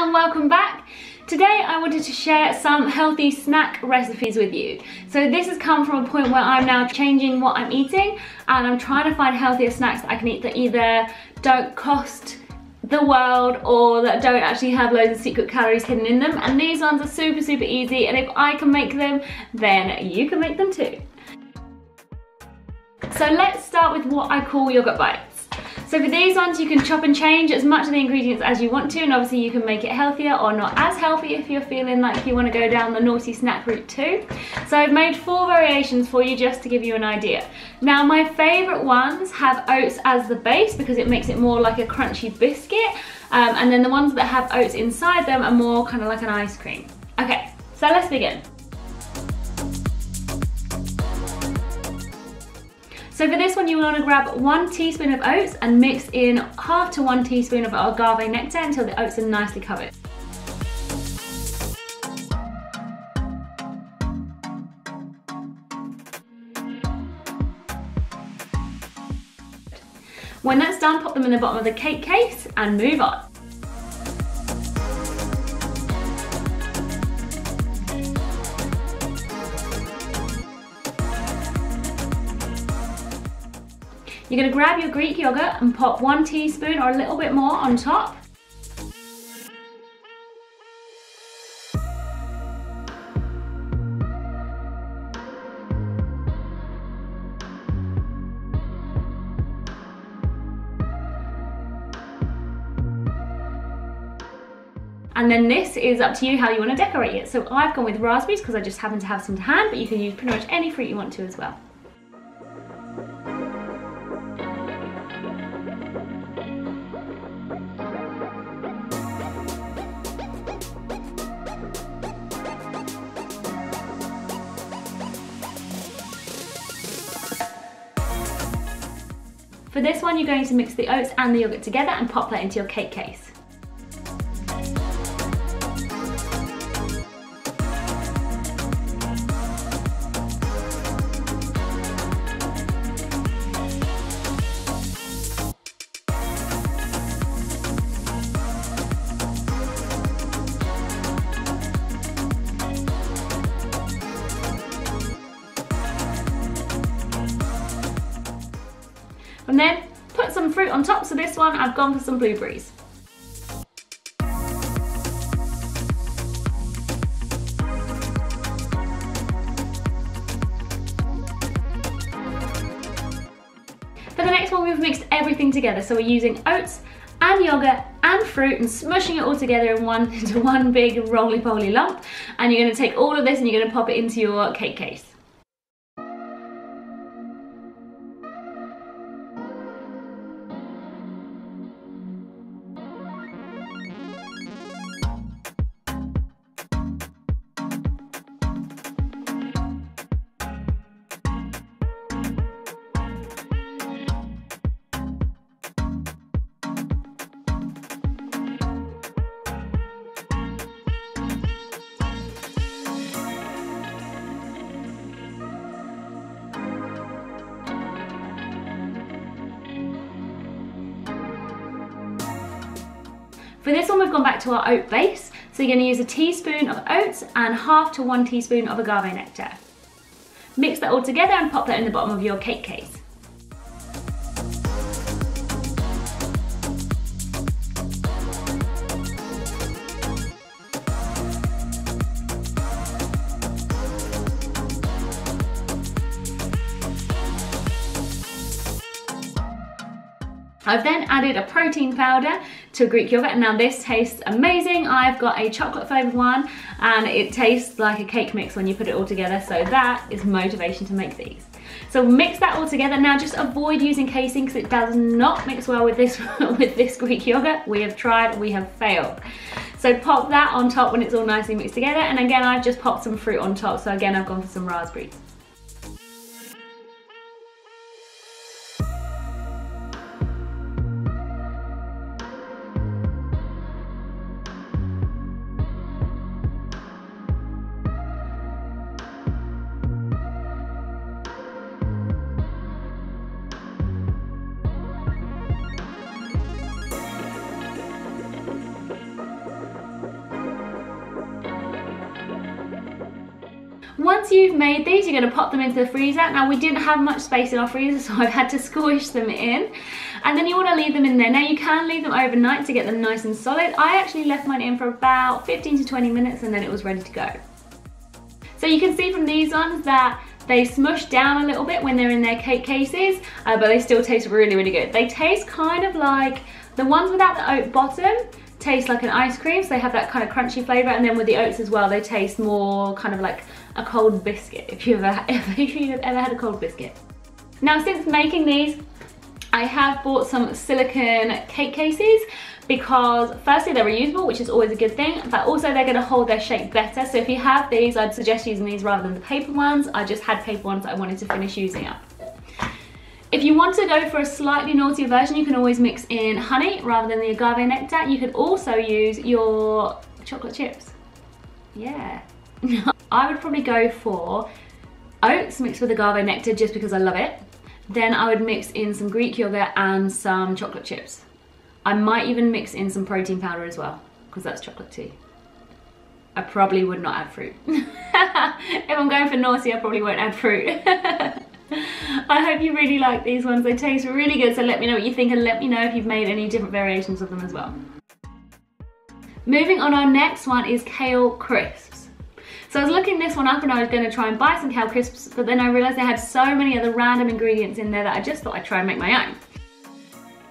and welcome back. Today I wanted to share some healthy snack recipes with you. So this has come from a point where I'm now changing what I'm eating and I'm trying to find healthier snacks that I can eat that either don't cost the world or that don't actually have loads of secret calories hidden in them, and these ones are super easy, and if I can make them then you can make them too. So let's start with what I call yogurt bites. So for these ones you can chop and change as much of the ingredients as you want to, and obviously you can make it healthier or not as healthy if you're feeling like you want to go down the naughty snack route too. So I've made 4 variations for you just to give you an idea. Now my favourite ones have oats as the base because it makes it more like a crunchy biscuit, and then the ones that have oats inside them are more kind of like an ice cream. Okay, so let's begin. So for this one you want to grab 1 teaspoon of oats and mix in half to 1 teaspoon of agave nectar until the oats are nicely covered. When that's done, pop them in the bottom of the cake case and move on. You're going to grab your Greek yogurt and pop 1 teaspoon or a little bit more on top. And then this is up to you how you want to decorate it. So I've gone with raspberries because I just happen to have some to hand, but you can use pretty much any fruit you want to as well. For this one, you're going to mix the oats and the yogurt together and pop that into your cake case. And then put some fruit on top. So this one I've gone for some blueberries. For the next one we've mixed everything together. So we're using oats and yogurt and fruit and smushing it all together into one big roly-poly lump. And you're going to take all of this and you're going to pop it into your cake case. For this one we've gone back to our oat base, so you're going to use a teaspoon of oats and half to 1 teaspoon of agave nectar. Mix that all together and pop that in the bottom of your cake case. I've then added a protein powder to Greek yogurt, and now this tastes amazing. I've got a chocolate flavoured one and it tastes like a cake mix when you put it all together, so that is motivation to make these. So mix that all together. Now just avoid using casein because it does not mix well with this with this Greek yogurt. We have tried, we have failed. So pop that on top when it's all nicely mixed together, and again I've just popped some fruit on top, so again I've gone for some raspberries. Once you've made these, you're going to pop them into the freezer. Now we didn't have much space in our freezer, so I've had to squish them in. And then you want to leave them in there. Now you can leave them overnight to get them nice and solid. I actually left mine in for about 15 to 20 minutes and then it was ready to go. So you can see from these ones that they smush down a little bit when they're in their cake cases, but they still taste really, really good. They taste kind of like, the ones without the oat bottom taste like an ice cream, so they have that kind of crunchy flavour, and then with the oats as well, they taste more kind of like a cold biscuit, if you've ever had a cold biscuit. Now since making these, I have bought some silicone cake cases because firstly they're reusable, which is always a good thing, but also they're going to hold their shape better. So if you have these, I'd suggest using these rather than the paper ones. I just had paper ones that I wanted to finish using up. If you want to go for a slightly naughtier version, you can always mix in honey rather than the agave nectar. You could also use your chocolate chips. Yeah. I would probably go for oats mixed with agave nectar just because I love it. Then I would mix in some Greek yogurt and some chocolate chips. I might even mix in some protein powder as well, because that's chocolate tea. I probably would not add fruit. If I'm going for naughty, I probably won't add fruit. I hope you really like these ones. They taste really good, so let me know what you think and let me know if you've made any different variations of them as well. Moving on, our next one is kale crisps. So I was looking this one up and I was going to try and buy some kale crisps, but then I realised they had so many other random ingredients in there that I just thought I'd try and make my own.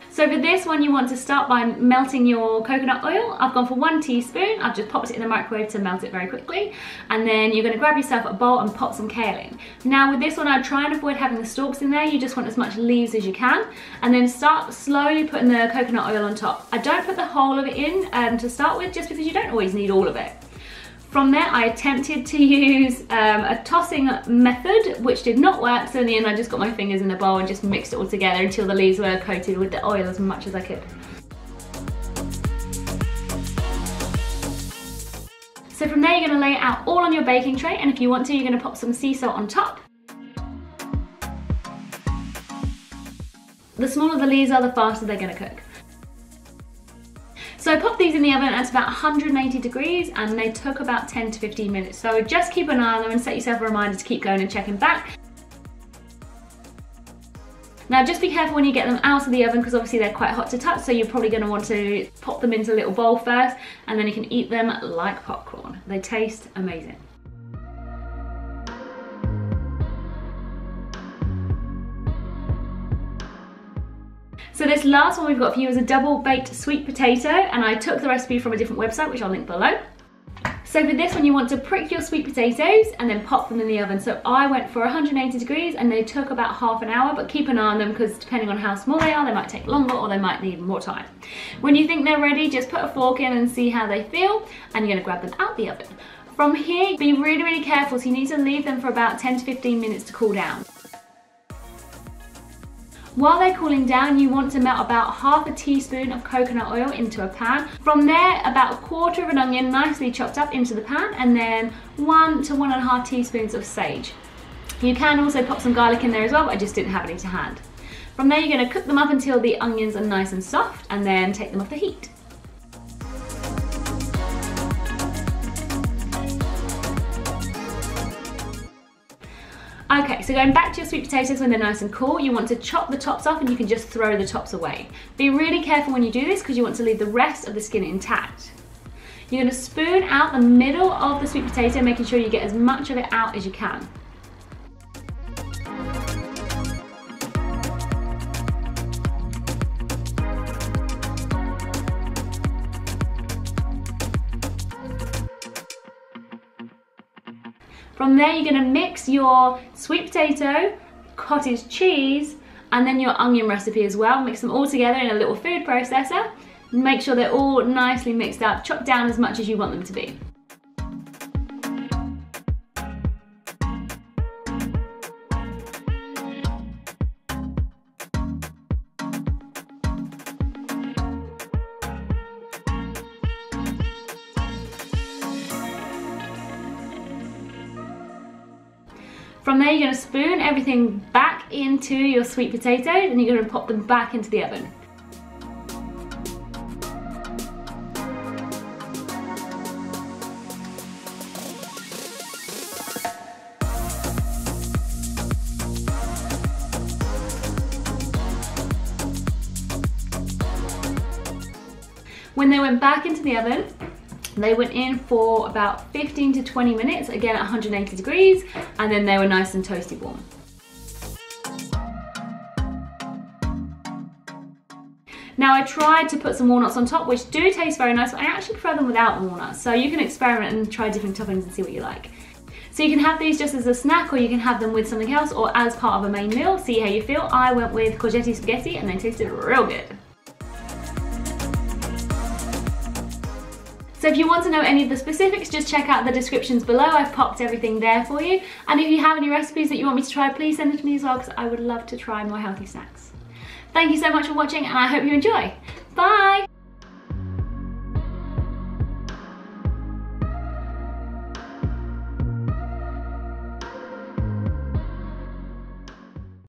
So for this one, you want to start by melting your coconut oil. I've gone for 1 teaspoon. I've just popped it in the microwave to melt it very quickly. And then you're going to grab yourself a bowl and pop some kale in. Now with this one, I'd try and avoid having the stalks in there. You just want as much leaves as you can. And then start slowly putting the coconut oil on top. I don't put the whole of it in to start with, just because you don't always need all of it. From there, I attempted to use a tossing method, which did not work. So in the end, I just got my fingers in the bowl and just mixed it all together until the leaves were coated with the oil as much as I could. So from there, you're gonna lay it out all on your baking tray. And if you want to, you're gonna pop some sea salt on top. The smaller the leaves are, the faster they're gonna cook. So I popped these in the oven at about 180 degrees and they took about 10 to 15 minutes. So just keep an eye on them and set yourself a reminder to keep going and checking back. Now just be careful when you get them out of the oven because obviously they're quite hot to touch, so you're probably going to want to pop them into a little bowl first and then you can eat them like popcorn. They taste amazing. So this last one we've got for you is a double baked sweet potato, and I took the recipe from a different website which I'll link below. So for this one you want to prick your sweet potatoes and then pop them in the oven. So I went for 180 degrees and they took about half an hour, but keep an eye on them because depending on how small they are, they might take longer or they might need more time. When you think they're ready, just put a fork in and see how they feel, and you're going to grab them out the oven. From here, be really, really careful, so you need to leave them for about 10 to 15 minutes to cool down. While they're cooling down, you want to melt about half a teaspoon of coconut oil into a pan. From there, about 1/4 of an onion nicely chopped up into the pan, and then 1 to 1.5 teaspoons of sage. You can also pop some garlic in there as well, but I just didn't have any to hand. From there, you're going to cook them up until the onions are nice and soft, and then take them off the heat. Okay, so going back to your sweet potatoes when they're nice and cool, you want to chop the tops off and you can just throw the tops away. Be really careful when you do this because you want to leave the rest of the skin intact. You're going to spoon out the middle of the sweet potato, making sure you get as much of it out as you can. From there, you're going to mix your sweet potato, cottage cheese, and then your onion recipe as well. Mix them all together in a little food processor. Make sure they're all nicely mixed up. Chop down as much as you want them to be. From there, you're going to spoon everything back into your sweet potatoes and you're going to pop them back into the oven. When they went back into the oven, they went in for about 15 to 20 minutes, again at 180 degrees, and then they were nice and toasty warm. Now I tried to put some walnuts on top, which do taste very nice, but I actually prefer them without walnuts. So you can experiment and try different toppings and see what you like. So you can have these just as a snack, or you can have them with something else, or as part of a main meal, see how you feel. I went with courgette spaghetti and they tasted real good. So if you want to know any of the specifics, just check out the descriptions below. I've popped everything there for you. And if you have any recipes that you want me to try, please send it to me as well, because I would love to try more healthy snacks. Thank you so much for watching, and I hope you enjoy. Bye!